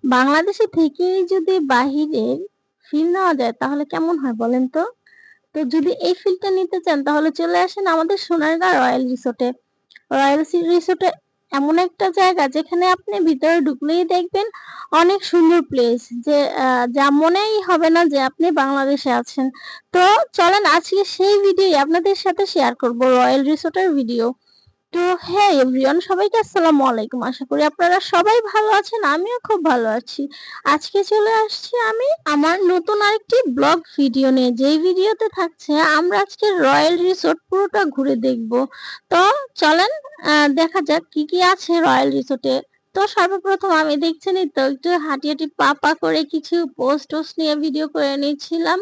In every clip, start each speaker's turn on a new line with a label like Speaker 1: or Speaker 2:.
Speaker 1: বাংলাদেশে থেকেই যদি বাহিরের ফিল নেওয়া যায় তাহলে কেমন হয় বলেন তো? তো যদি এই ফিলটা নিতে চান তাহলে চলে আসেন আমাদের সোনারগাঁ রয়্যাল রিসোর্টে। রিসোর্টে এমন একটা জায়গা যেখানে আপনি ভিতরে ঢুকলেই দেখবেন অনেক সুন্দর প্লেস যে যা মনেই হবে না যে আপনি বাংলাদেশে আছেন। তো চলেন আজকে সেই ভিডিওই আপনাদের সাথে শেয়ার করব রয়্যাল রিসোর্টের ভিডিও। তো হ্যাঁ এভরিওয়ান সবাইকে আসসালামু আলাইকুম। আশা করি আপনারা সবাই ভালো আছেন, আমিও খুব ভালো আছি। আজকে চলে আসছি আমি আমার নতুন আরেকটি ব্লগ ভিডিও নিয়ে, যেই ভিডিওতে থাকছে আমরা আজকে রয়্যাল রিসোর্ট পুরোটা ঘুরে দেখব। তো চলেন দেখা যাক কি কি আছে রয়্যাল রিসোর্টে। তো সর্বপ্রথম আমি দেখছেনই তো একটু হাঁটি হাঁটি পা পা করে কিছু পোস্ট টোস্ট নিয়ে ভিডিও করে নিচ্ছিলাম।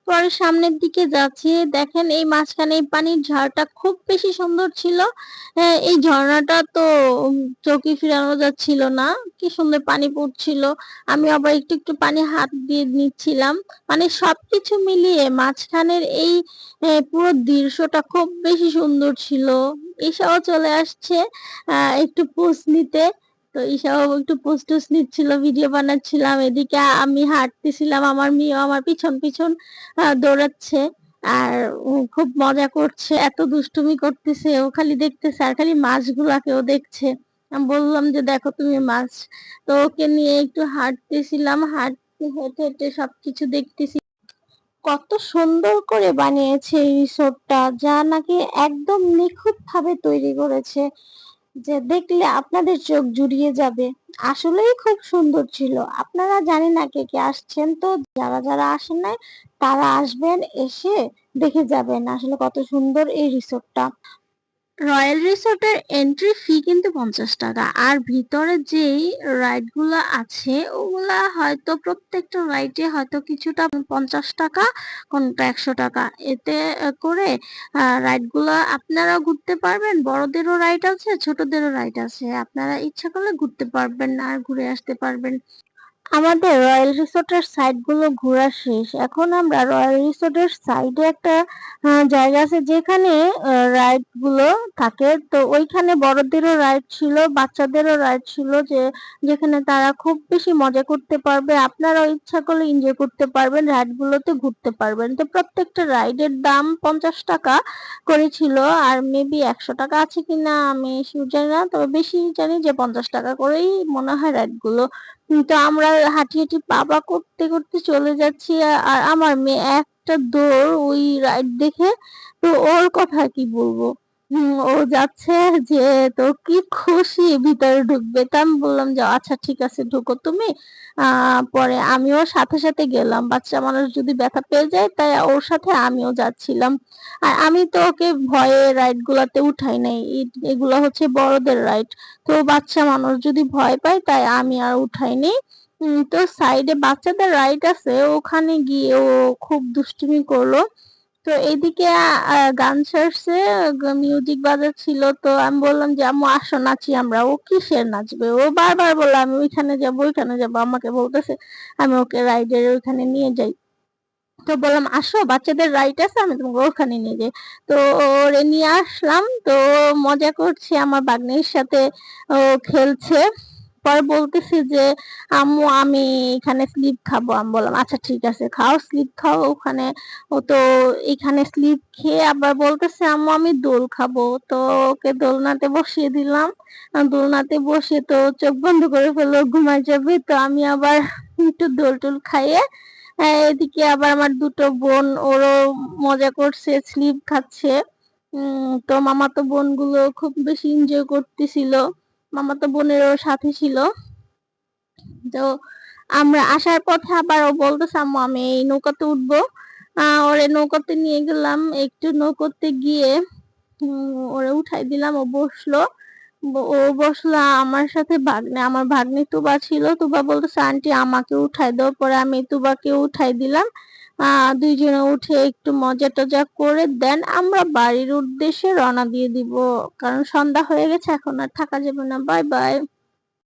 Speaker 1: পরে সামনের দিকে যাচ্ছি, দেখেন এই মাঝখানে এই পানির ঝাড়টা খুব বেশি সুন্দর ছিল। এই ঝর্ণাটা তো চোখে ফিরানো যাচ্ছিল না, কি সুন্দর পানি পড়ছিল। আমি আবার একটু একটু পানি হাত দিয়ে নিচ্ছিলাম। মানে সবকিছু মিলিয়ে মাঝখানের এই পুরো দৃশ্যটা খুব বেশি সুন্দর ছিল। এসবও চলে আসছে একটু পোস্ট নিতে। তো ঈশাও একটু পোস্ট টোস্ট নিচ্ছিল, ভিডিও বানাচ্ছিলাম, এদিকে আমি হাঁটতেছিলাম, আমার মেয়েও আমার পিছন পিছন দৌড়াচ্ছে। আর খুব মজা করছে, এত দুষ্টুমি করতেছে, ও খালি দেখতেছে আর খালি মাছগুলাকেও দেখছে। আমি বললাম যে দেখো তুমি মাছ। তো ওকে নিয়ে একটু হাঁটতেছিলাম, হাঁটতে হেঁটে হেঁটে সবকিছু দেখতেছি। কত সুন্দর করে বানিয়েছে এই রিসোর্টটা, যা নাকি একদম নিখুঁত ভাবে তৈরি করেছে, যে দেখলে আপনাদের চোখ জুড়িয়ে যাবে। আসলেই খুব সুন্দর ছিল। আপনারা জানি না কে কে আসছেন, তো যারা যারা আসেন নাই তারা আসবেন, এসে দেখে যাবেন আসলে কত সুন্দর এই রিসোর্টটা। রয়্যাল রিসোর্টের এন্ট্রি ফি কিন্তু 50 টাকা। আর ভিতরে যেই রাইড গুলা আছে ওগুলা হয়তো প্রত্যেকটা রাইডে হয়তো কিছুটা 50 টাকা, কোনটা 100 টাকা, এতে করে রাইড গুলা আপনারা ঘুরতে পারবেন। বড়দেরও রাইড আছে, ছোটদেরও রাইড আছে, আপনারা ইচ্ছা করলে ঘুরতে পারবেন আর ঘুরে আসতে পারবেন। আমাদের রয়্যাল রিসোর্টের সাইড গুলো ঘোরা শেষ। এখন আমরা রয়্যাল রিসোর্টের সাইডে একটা জায়গা আছে যেখানে রাইড গুলো থাকে। তো ওইখানে বড়দেরও রাইড ছিল, বাচ্চাদেরও রাইড ছিল, যেখানে তারা খুব বেশি মজা করতে পারবে। আপনারাও ইচ্ছা করলে এনজয় করতে পারবেন, রাইড গুলোতে ঘুরতে পারবেন। তো প্রত্যেকটা রাইডের দাম 50 টাকা করেছিল, আর মেবি 100 টাকা আছে কিনা আমি শিওর জানি না, তবে বেশি জানি যে 50 টাকা করেই মনে হয় রাইড গুলো। তো আমরা হাঁটি হাঁটি পা করতে করতে চলে যাচ্ছি। আর আমার মেয়ে একটা দৌড় ওই রাইড দেখে, তো ওর কথা কি বলবো। ও যাচ্ছে, যে তো কি খুশি ভিতরে ঢুকবে। তা আমি বললাম যে আচ্ছা ঠিক আছে ঢুকো তুমি। পরে আমিও সাথে সাথে গেলাম, বাচ্চা মানুষ যদি ব্যথা পেয়ে যায়, তাই ওর সাথে আমিও যাচ্ছিলাম। আর আমি তো ওকে ভয়ে রাইড গুলাতে উঠাই নাই, এগুলো হচ্ছে বড়দের রাইড। তো বাচ্চা মানুষ যদি ভয় পায় তাই আমি আর উঠাইনি। তো সাইডে বাচ্চাদের রাইড আছে, ওখানে গিয়ে ও খুব দুষ্টুমি করলো। তো এইদিকে গান ছাড়ছে, মিউজিক বাজাচ্ছিল। তো আমি বললাম যে আম্মু আসো নাচি আমরা। ও কিসের নাচবে, ও বারবার বললো আমি ওইখানে যাবো ওইখানে যাবো, আমাকে বলতেছে আমি ওকে রাইডের ওইখানে নিয়ে যাই। তো বললাম আসো বাচ্চাদের রাইড আছে, আমি তোমাকে ওখানে নিয়ে যাই। তো ওরে নিয়ে আসলাম। তো মজা করছে আমার ভাগ্নির সাথে, ও খেলছে। পরে বলতেছি যে আম্মু আমি এখানে স্লিপ খাবো। আমি বললাম আচ্ছা ঠিক আছে খাও, স্লিপ খাও ওখানে। ও তো এখানে স্লিপ খেয়ে আবার বলতেছে আম্মু আমি দোল খাবো। তো ওকে দোলনাতে বসিয়ে দিলাম। দোলনাতে বসে তো চোখ বন্ধ করে ফেললো, ঘুমায় যাবে। তো আমি আবার একটু দোল টোল খাইয়ে এদিকে আবার আমার দুটো বোন ওরও মজা করছে, স্লিপ খাচ্ছে। তো মামাতো বোন গুলো খুব বেশি এনজয় করতেছিল, মামাতো বোনেরও সাথে ছিল। তো আমরা আসার পথে আবার ও বলতেছে আম্মু আমি এই নৌকাতে উঠবো। ওরে নৌকাতে নিয়ে গেলাম, একটু নৌকাতে গিয়ে ওরে উঠাই দিলাম, ও বসলো। ও বসলো আমার সাথে। আমার ভাগ্নে তুবা ছিল, তুবা বলতেছে আন্টি আমাকে উঠাই দাও। পরে আমি তুবাকে উঠাই দিলাম। দুইজনে উঠে একটু মজা টজা করে দেন আমরা বাড়ির উদ্দেশ্যে রওনা দিয়ে দিব, কারণ সন্ধ্যা হয়ে গেছে, এখন আর থাকা যাবে না। Bye bye.